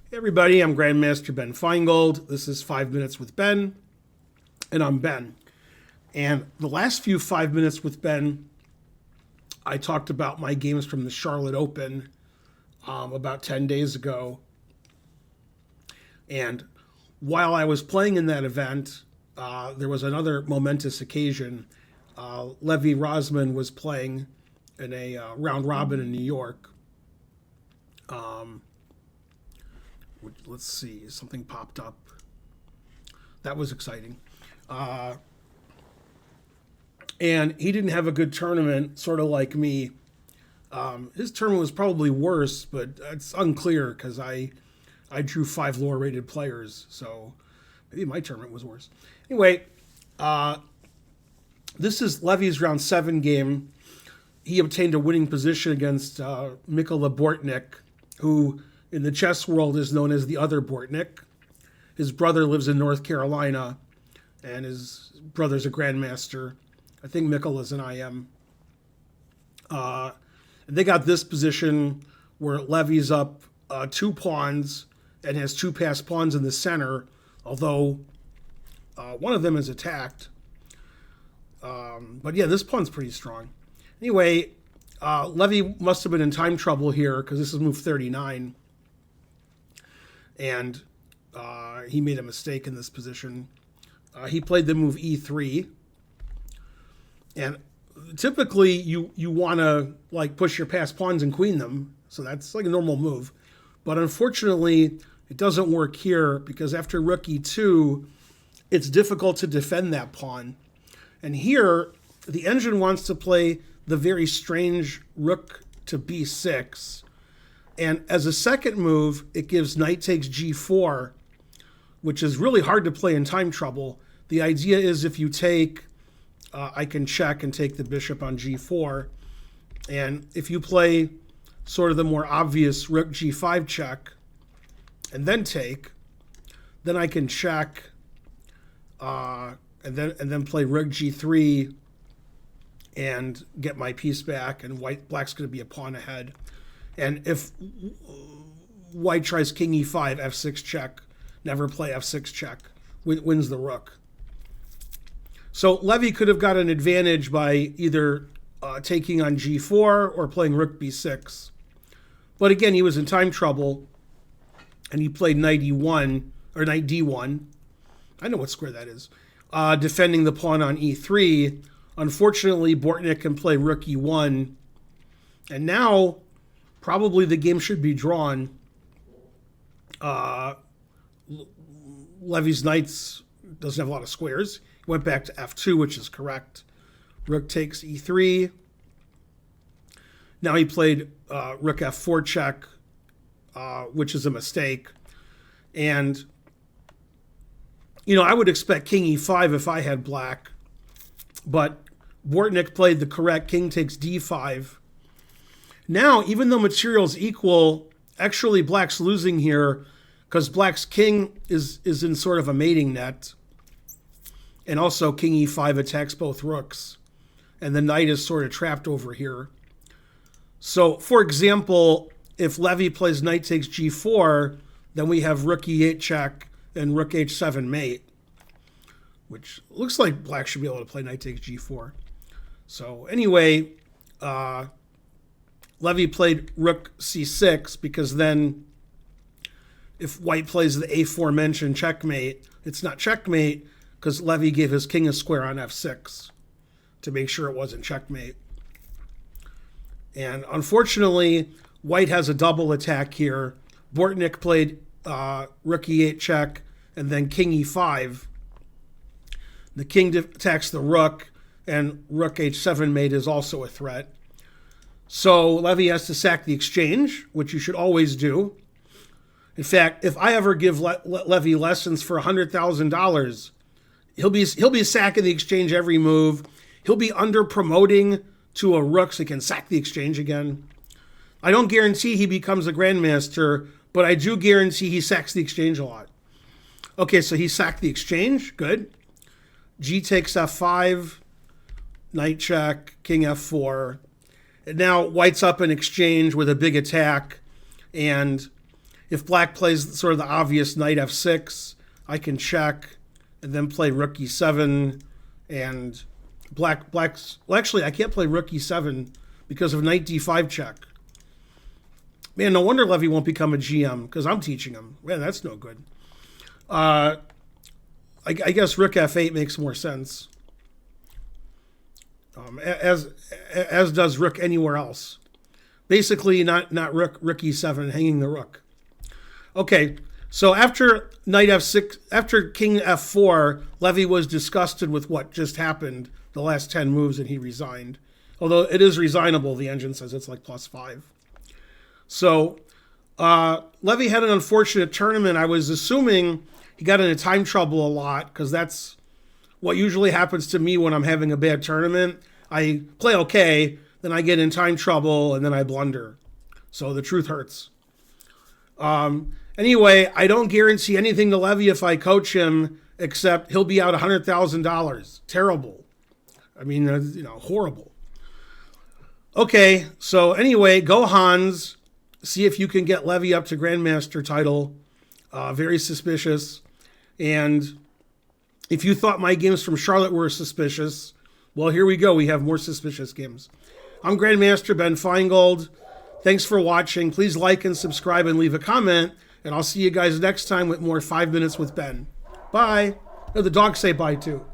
Hey everybody, I'm Grandmaster Ben Feingold. This is 5 Minutes with Ben, and I'm Ben. And the last few 5 Minutes with Ben, I talked about my games from the Charlotte Open about 10 days ago. And while I was playing in that event, there was another momentous occasion. Levy Rozman was playing in a round robin in New York. Let's see, something popped up. That was exciting. And he didn't have a good tournament, sort of like me. His tournament was probably worse, but it's unclear because I drew 5 lower rated players, so maybe my tournament was worse. Anyway, this is Levy's round 7 game. He obtained a winning position against Mykola Bortnyk, who in the chess world is known as the other Bortnyk. His brother lives in North Carolina, and his brother's a grandmaster. I think Mikola's an IM. And they got this position where Levy's up 2 pawns and has 2 passed pawns in the center, although one of them is attacked. But yeah, this pawn's pretty strong. Anyway, Levy must have been in time trouble here because this is move 39. And he made a mistake in this position. He played the move e3. And typically you want to like push your passed pawns and queen them. So that's like a normal move. But unfortunately, it doesn't work here because after rook e2, it's difficult to defend that pawn. And here, the engine wants to play the very strange rook to b6. And as a second move, it gives knight takes g4, which is really hard to play in time trouble. The idea is if you take, I can check and take the bishop on g4. And if you play sort of the more obvious rook g5 check and then take, then I can check and then play rook g3 and get my piece back, and black's going to be a pawn ahead. And if white tries king e5, f6 check, never play f6 check, wins the rook. So Levy could have got an advantage by either taking on g4 or playing rook b6. But again, he was in time trouble, and he played knight e1, or knight d1. I know what square that is. Defending the pawn on e3. Unfortunately, Bortnyk can play rook e1. And now probably the game should be drawn. Levy's knights doesn't have a lot of squares. He went back to f2, which is correct. Rook takes e3. Now he played rook f4 check, which is a mistake. And, I would expect king e5 if I had black. But Bortnyk played the correct king takes d5. Now, even though material's equal, actually black's losing here because black's king is in sort of a mating net. And also king e5 attacks both rooks. And the knight is sort of trapped over here. So, for example, if Levy plays knight takes g4, then we have rook e8 check and rook h7 mate, which looks like black should be able to play knight takes g4. So anyway, Levy played rook c6 because then if white plays the aforementioned checkmate, it's not checkmate because Levy gave his king a square on f6 to make sure it wasn't checkmate. And unfortunately, white has a double attack here. Bortnyk played rook e8 check and then king e5. The king attacks the rook, and rook h7 mate is also a threat. So Levy has to sack the exchange, which you should always do. In fact, if I ever give Levy lessons for $100,000, he'll be sacking the exchange every move. He'll be under promoting to a rook so he can sack the exchange again. I don't guarantee he becomes a grandmaster, but I do guarantee he sacks the exchange a lot. Okay, so he sacked the exchange. Good. G takes f5, knight check, king f4. And now white's up in exchange with a big attack, and if black plays sort of the obvious knight f6, I can check and then play rook e7, and black's, well, actually I can't play rook e7 because of knight d5 check. Man, no wonder Levy won't become a GM, because I'm teaching him. Man, that's no good. I guess rook f8 makes more sense, as does rook anywhere else. Basically, not rook e7, hanging the rook. Okay, so after knight f6, after king f4, Levy was disgusted with what just happened, the last 10 moves, and he resigned. Although it is resignable, the engine says it's like +5. So Levy had an unfortunate tournament. I was assuming he got into time trouble a lot, because that's what usually happens to me when I'm having a bad tournament. I play okay, then I get in time trouble, and then I blunder. So the truth hurts. Anyway, I don't guarantee anything to Levy if I coach him, except he'll be out $100,000. Terrible. I mean, horrible. Okay, so anyway, go Hans. See if you can get Levy up to Grandmaster title. Very suspicious. And if you thought my games from Charlotte were suspicious, well, here we go. We have more suspicious games. I'm Grandmaster Ben Feingold. Thanks for watching. Please like and subscribe and leave a comment. And I'll see you guys next time with more 5 Minutes with Ben. Bye. Oh, the dogs say bye too.